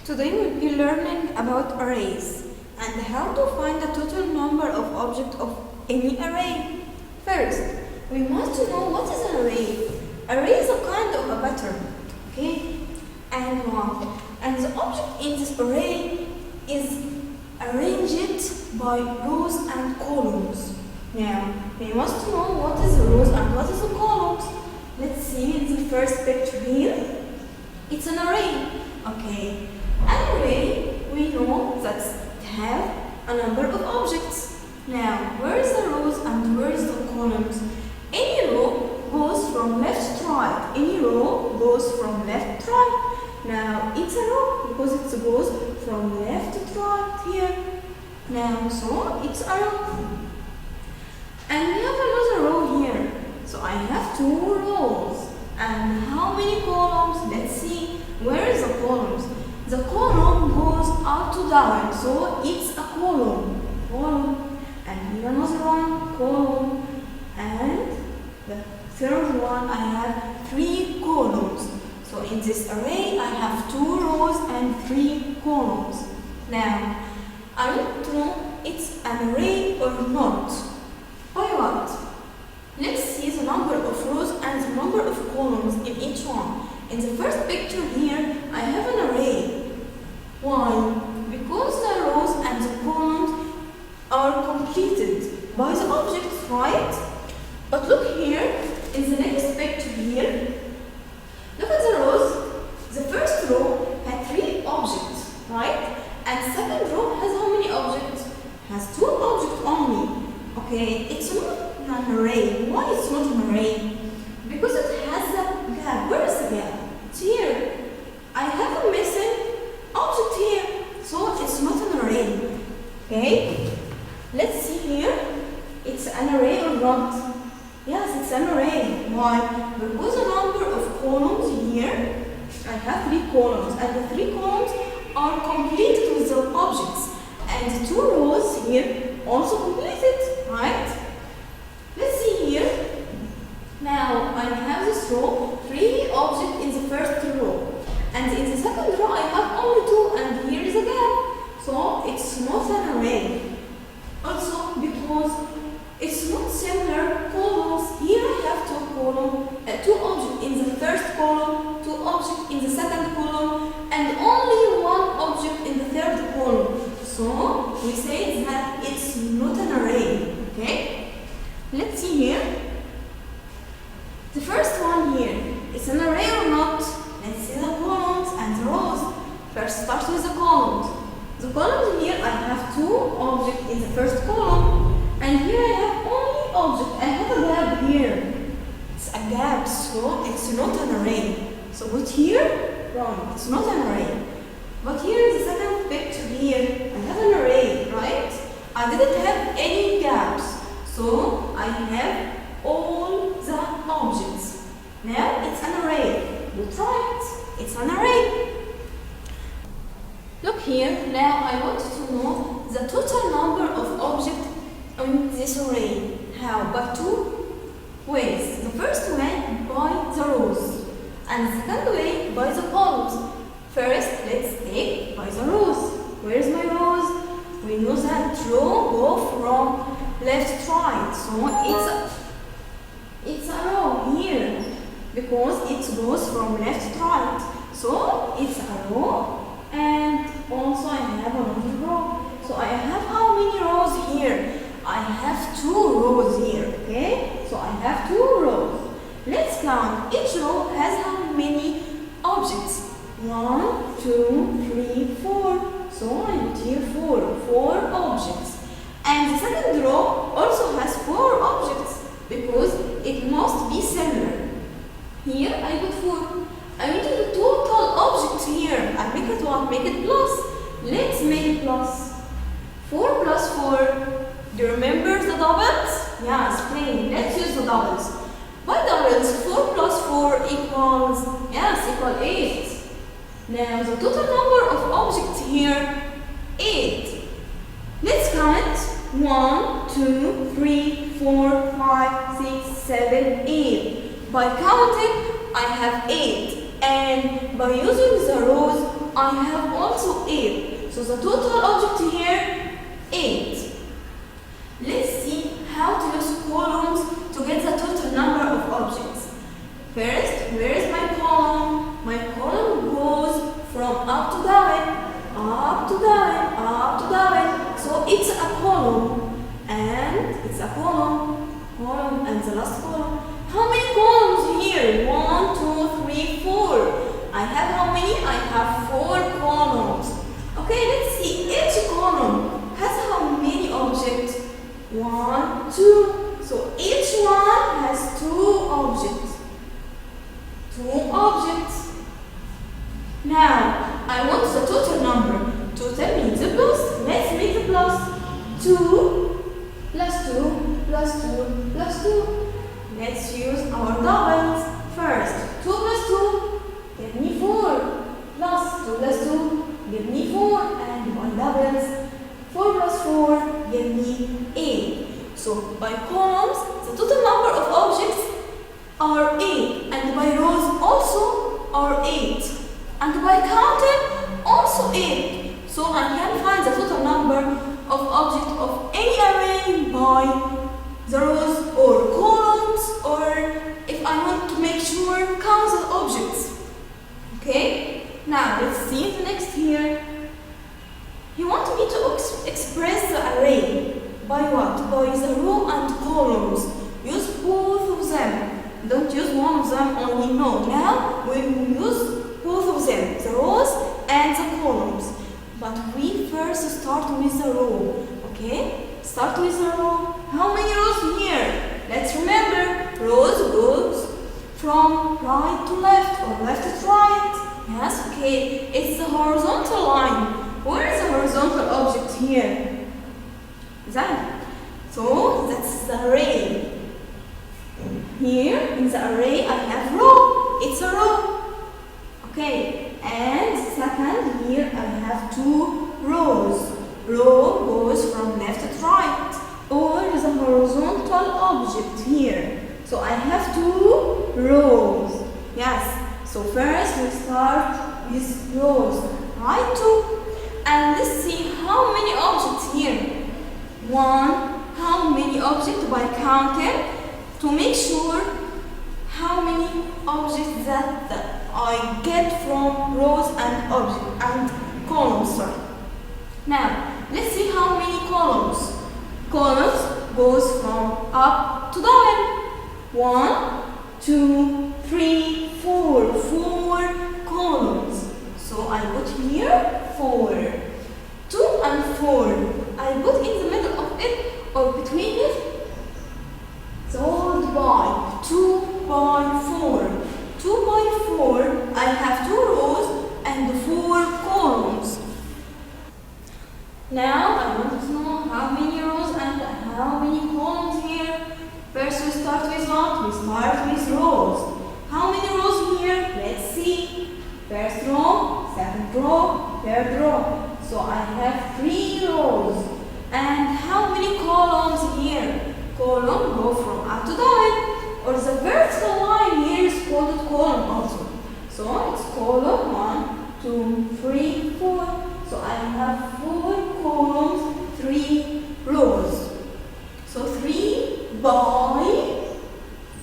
Today we'll be learning about arrays and how to find the total number of objects of any array. First, we must know what is an array. Array is a kind of a pattern, okay? And the object in this array is arranged by rows and columns. Now, we must know what is the rows and what is the columns. Let's see in the first picture here. It's an array, okay? An array, we know that it has a number of objects. Now, where is the rows and where is the columns? Any row goes from left to right. Any row goes from left to right. Now, it's a row because it goes from left to right here. Now, so it's a row. And we have another row here. So I have two rows. And how many columns? Let's see. Where is the columns? The column goes up to down, so it's a column. And here another one, column. And the third one, I have three columns. So in this array, I have two rows and three columns. Now, I want to know it's an array or not. By what? Let's see the number of rows and the number of columns in each one. In the first picture here, I have an array. Why? Because the rows and the columns are completed by the objects, right? But look here, in the next picture here, look at the rows. The first row had three objects, right? And second row has how many objects? Has two objects only. Okay, it's not an array. Why it's not an array? Because it has a gap. Where is the gap? It's here. I have a missing object here, so it's not an array. Okay? Let's see here. It's an array or not? Yes, it's an array. Why? Because the number of columns here, I have three columns, and the three columns are completed with the objects. And the two rows here also completed, right? Let's see here. Now I have this row, three objects in the first row. And in the second row I have only two, and here is a gap. So it's not an array. Also because it's not similar columns. Here I have two objects in the first column, two objects in the second column, and only one object in the third column. So we say that it's not an array. Okay? Let's see here. The first one here, it's an array or not? Let's see the columns and the rows. First start with the columns. The columns here, I have two objects in the first column. And here I have only object. I have a gap here. It's a gap, so it's not an array. So put here, wrong. It's not an array. But here in the second picture here, I have an array, right? I didn't have any gaps. So I have all the objects. Now it's an array. That's right. It's an array. Look here. Now I want to know the total number of objects in this array. How? By two ways. The first way by the rows, and the second way by the columns. First, let's take by the rows. Where's my rows? We know that row go from left to right, so it's a row here because it goes from left to right. So it's a row, and also I have another row. So I have how many rows here? I have two rows here, okay? So I have two rows. Let's count. Each row has how many objects? 1, 2, 3, 4. So I put here four objects. And the second row also has four objects because it must be similar. Here I put 4. I need the total objects here. I make it what? Make it plus. Let's make it plus. 4 plus 4. Do you remember the doubles? Yes, plain. Let's use the doubles. By doubles, 4 plus 4 equals, yes, equal 8. Now the total number of objects here, 8. Let's count. 1, 2, 3, 4, 5, 6, 7, 8. By counting, I have 8. And by using the rows, I I have also 8. So the total object here, 8. Let's see how to use columns to get the total number of objects. First, where is my column? My column goes from up to down, up to down, up to down. So it's a column, and it's a column, and the last column. How many columns here? 1, 2, 3, 4. I have how many? I have 4 columns. Okay, let's see. Each column has how many objects? 1, 2. So each one has 2 objects. 2 objects. Now, I want the total number. Total means a plus. Let's make the plus. 2 plus 2 plus 2 plus 2. Let's use our doubles. First, 2 plus 2, give me 4. Plus 2 plus 2, give me 4. And by doubles, 4 plus 4, give me 8. So, by columns, the total number of objects are 8. And by rows also are 8. And by counting, also 8. So, I can find the total number of objects of any array by the rows or columns, or if I want to make sure count the objects. Okay? Now let's see the next here. You want me to express the array by what? By the row and columns. Use both of them. Don't use one of them only. No. Now we will use both of them, the rows and the columns. But we first start with the row. Okay? Start with the row. How many rows here? Let's remember, rows goes from right to left or left to right. Yes, okay. It's the horizontal line. Where is the horizontal object here? That. So that's the array. Here in the array I have row. It's a row. Okay. And second, here I have 2 rows. Row goes from left to right, or the horizontal object here. So I have 2 rows. Yes. So first we start with rows. Right, 2. And let's see how many objects here. 1. How many objects by counting to make sure how many objects that I get from rows and objects and columns. Sorry. Now, let's see how many columns. Columns goes from up to down. 1, 2, 3, 4. 4 columns. So I put here 4. 2 and 4. I put in the middle of it or between it. So by 2 by 4. 2 by 4. I have 2 rows and 4 columns. Now I want to know how many rows and how many columns here. First we start with what? We start with rows. How many rows here? Let's see. First row, second row, third row. So I have 3 rows. And how many columns here? Column go from up to down. Or the vertical line here is called column also. So it's column 1, 2, 3, 4. So I have 4 columns, 3 rows. So 3 by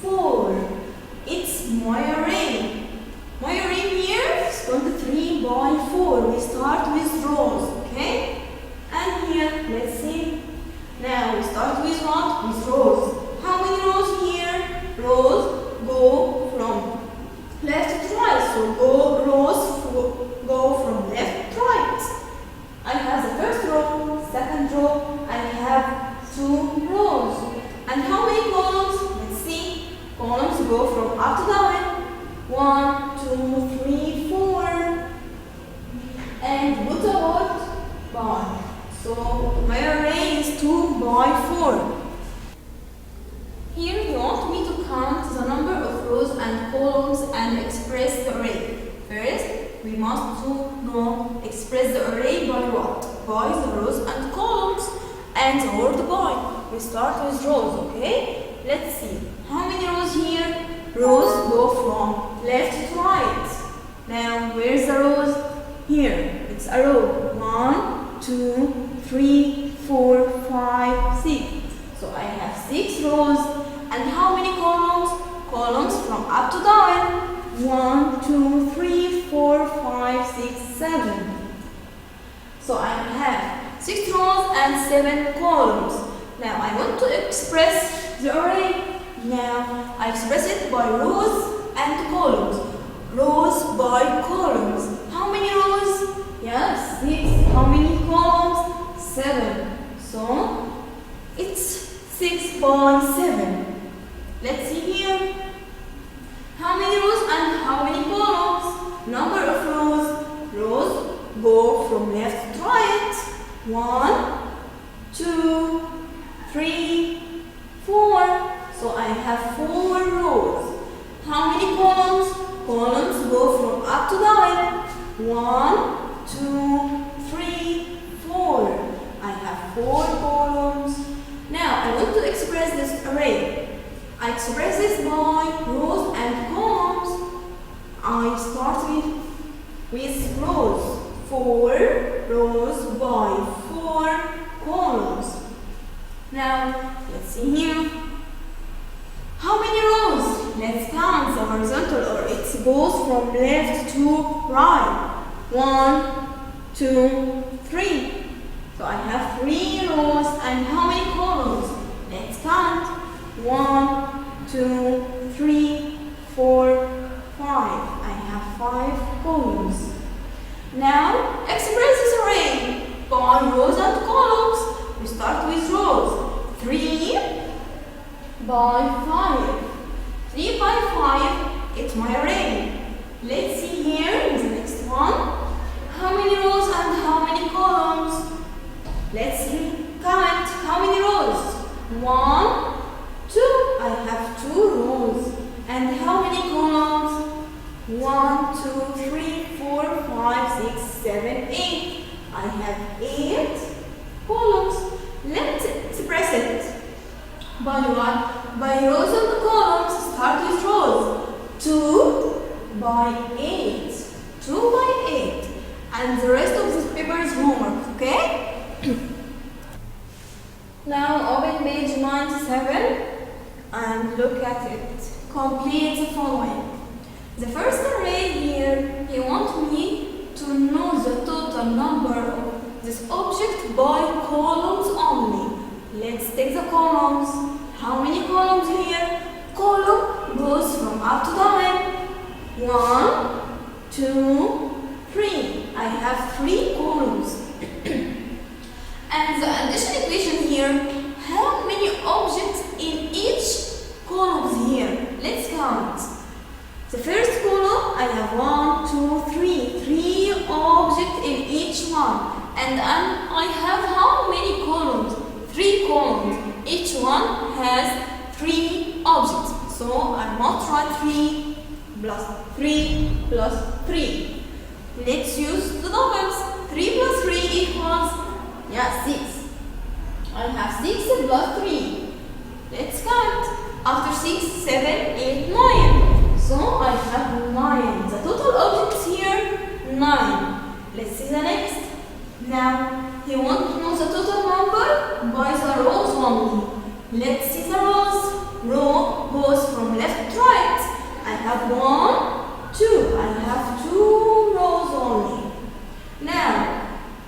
4. It's my array. My array here is called 3 by 4. We start with rows, okay? And here, let's see. Now we start with what? With rows. How many rows here? Rows go from left to right. So rows go from left to right. I have the first row, second row, I have 2 rows. And how many columns? Let's see. Columns go from up to down. 1, 2, 3, 4. And what about by? So my array is 2 by 4. Here you want me to count the number of rows and columns and express the array. First, we must express the array by what? By the rows and columns and the word by. We start with rows, okay? Let's see. How many rows here? Rows go from left to right. Now, where's the rows? Here, it's a row. 1, 2, 3, 4, 5, 6. So I have 6 rows. And how many columns? Columns from up to down. 1, 2, 3, 4, 5, 6, 7. So I have 6 rows and 7 columns. Now I want to express the array. Now I express it by rows and columns. Rows by columns. How many rows? Yes, 6. How many columns? 7. So it's 6 by 7. Let's see here. How many rows and how many columns? Number of rows. Rows go from left to right. 1, 2, 3, 4. So I have 4 rows. How many columns? Columns go from up to down. 1, 2, 3, 4. I have 4 columns. Now I want to express this array. I express this by rows and columns. I start with rows. 4 rows by 4 columns. Now let's see here. How many rows? Let's count the horizontal, or it goes from left to right. 1, 2, 3. So I have 3 rows and how many columns? Let's count. 1, 2, 3, 4, 5. I have 5 columns. Now express this array by rows and columns. We start with rows. 3 by 5. 3 by 5, it's my array. Let's see here in the next one. How many rows and how many columns? Let's count. How many rows? 1, 2. I have 2 rows. And how many columns? 1, 2, 3, 4, 5, 6, 7, 8. I have 8 columns. Let's express it. By what? By rows and columns. Start with rows. 2 by 8. 2 by 8. And the rest of this paper is homework, okay? Now open page 97 and look at it. Complete the following. The first array here, he wants me to know the total number of this object by columns only. Let's take the columns. How many columns here? Column goes from up to down. 1, 2, 3. I have 3 columns. And the addition equation here, how many objects in each column here? Let's count. The first column, I have 1, 2, 3. 3 objects in each one. And I have how many columns? 3 columns. Each one has 3 objects. So I multiply 3 plus 3 plus 3. Let's use the doubles. 3 plus 3 equals, 6. I have 6 plus 3. Let's count. After 6, 7, 8, 9. So I have 9. The total objects here, 9. Let's see the next. Now, he wants to know the total number by the rows only. Let's see the rows. Row goes from left to right. I have 1, 2. I have 2 rows only. Now,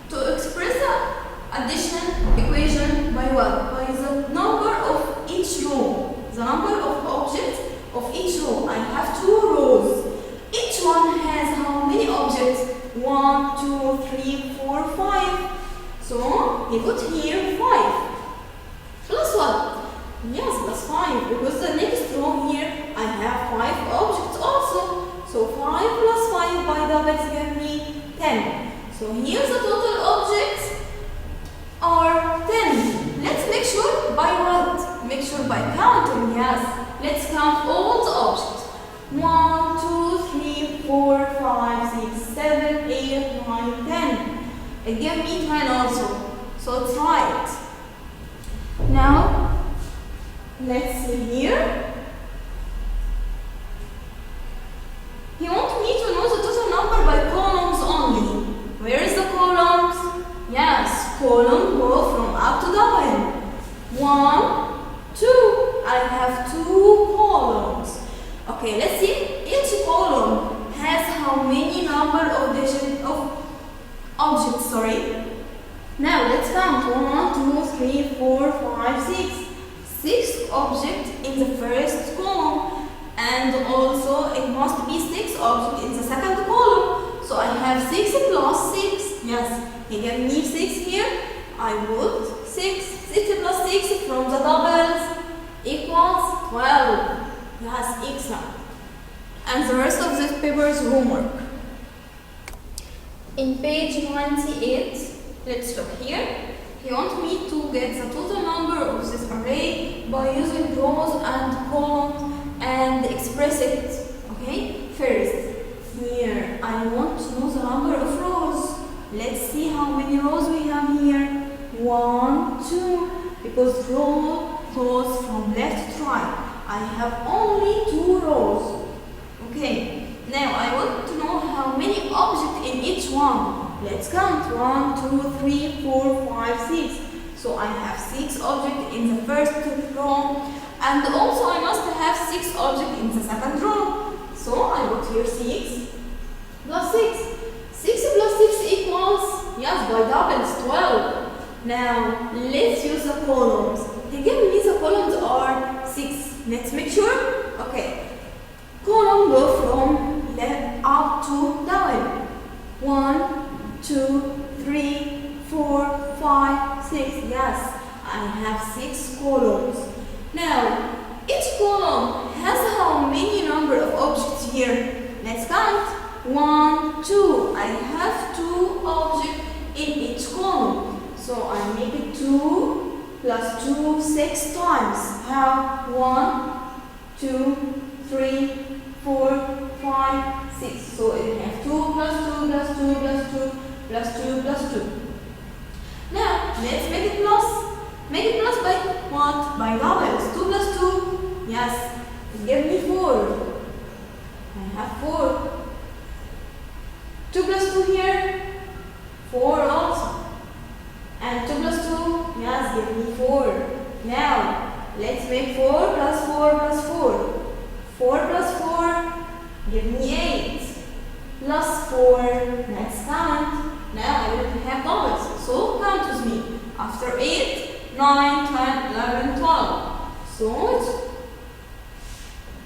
to express the addition equation by what? By the number of each row. The number of objects of each row. I have 2 rows. Each one has how many objects? 1, 2, 3, 4, 5. So he put here 5. Plus what? Yes, plus 5. Because the next row here I have 5 objects also. So 5 plus 5 by doubles give me 10. So here the total objects are 10. Let's make sure by what? Make sure by counting, yes. Let's count all the objects. 1, 2, 3, 4, 5, 6, 7, 8, 9, 10. It gave me 10 also. So it's right. Now, let's see here. He wants me to know the total number by columns only. column go from up to down. 1, 2. I have 2 columns. Okay, let's see. Each column has how many number of objects, Now let's count. 1, 2, 3, 4, 5, 6. 6 objects in the first column. And also it must be 6 objects in the second column. So I have 6 plus 6. Yes, he gave me 6 here. I put 6. 6 plus 6 from the doubles equals 12. Yes, excellent. And the rest of this paper is homework. In page 98, let's look here. He wants me to get the total number of this array by using rows and columns and express it. Okay, first, here I want to know the number of rows. Let's see how many rows we have here. 1, 2, because row goes from left to right. I have only 2 rows. Okay, now I want to know how many objects in each one. Let's count. 1, 2, 3, 4, 5, 6. So I have 6 objects in the first row, and also I must have 6 objects in the second row. So I put here 6 plus 6. 6 plus 6 equals, yes, by doubles, 12. Now let's use the columns. He gave me the columns are 6. Let's make sure. Okay. Column go from left up to down. 1, 2, 3, 4, 5, 6. Yes, I have 6 columns. Now, each column has how many number of objects here? Let's count. 1, 2. I have 2 objects in each column. So I make it 2 plus 2 6 times. How? 1, 2, 3, 4, 5, 6. So it has 2 plus 2 plus 2 plus 2 plus 2 plus 2. Now let's make it plus. Make it plus by what? By doubles. 2 plus 2. Yes, it gave me 4. I have 4. 2 plus 2 here. 4 also. And 2 plus 2. Yes, give me 4. Now let's make 4 plus 4 plus 4. 4 plus 4, give me 8. Plus 4, let's count. Now I will have doubles, so count with me. After 8, 9, 10, 11, 12. So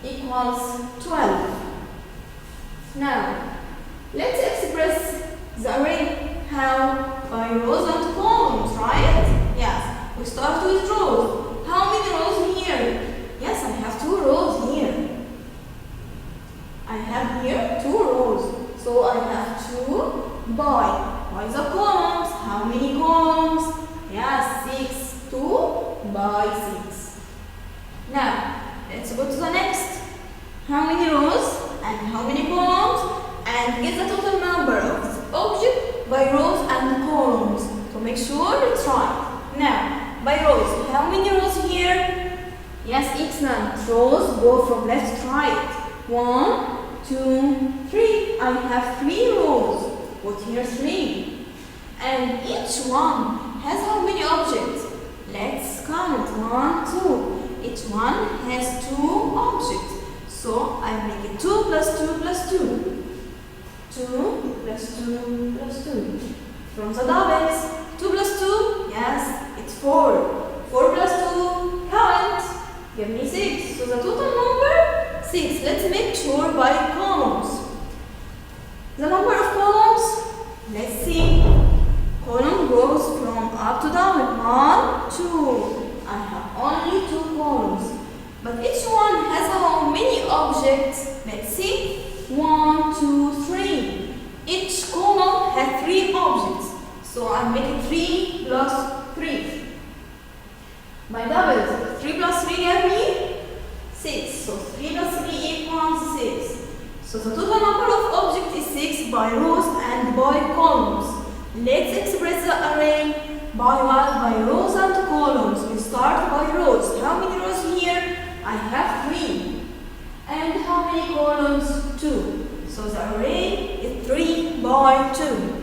it equals 12. Now, let's express the array. How? By rows and columns, right? Yes, we start with rows. How many rows here? Yes, I have 2 rows here. I have here 2 rows. So I have 2 by the columns. How many columns? Yes, 6. 2 by 6. Now, let's go to the next. How many rows and how many columns? And get the total number of objects by rows and columns to make sure it's right. Now, by rows, how many rows here? Yes, excellent. Rows go from left to right. 1, 2, 3. I have 3 rows. Put here 3. And each one has how many objects? Let's count. 1, 2. Each one has 2 objects. So I make it 2 plus 2 plus 2. 2 plus 2 plus 2. From the doubles, 2 plus 2, yes, it's 4. 4 plus 2, count. Give me 6. So the total number, 6. Let's make sure by columns. The number of columns, let's see. Column goes from up to down. 1, 2. I have only 2 columns. But each one has how many objects? Let's see. 1, 2, 3. Each column has 3 objects. So I'm making 3 plus 3. By doubles, 3 plus 3 give me 6. So 3 plus 3 equals 6. So the total number of objects is 6 by rows and by columns. Let's express the array by what? By rows and columns. We start by rows. How many rows here? I have 3. And how many columns? 2. So the array is 3 by 2.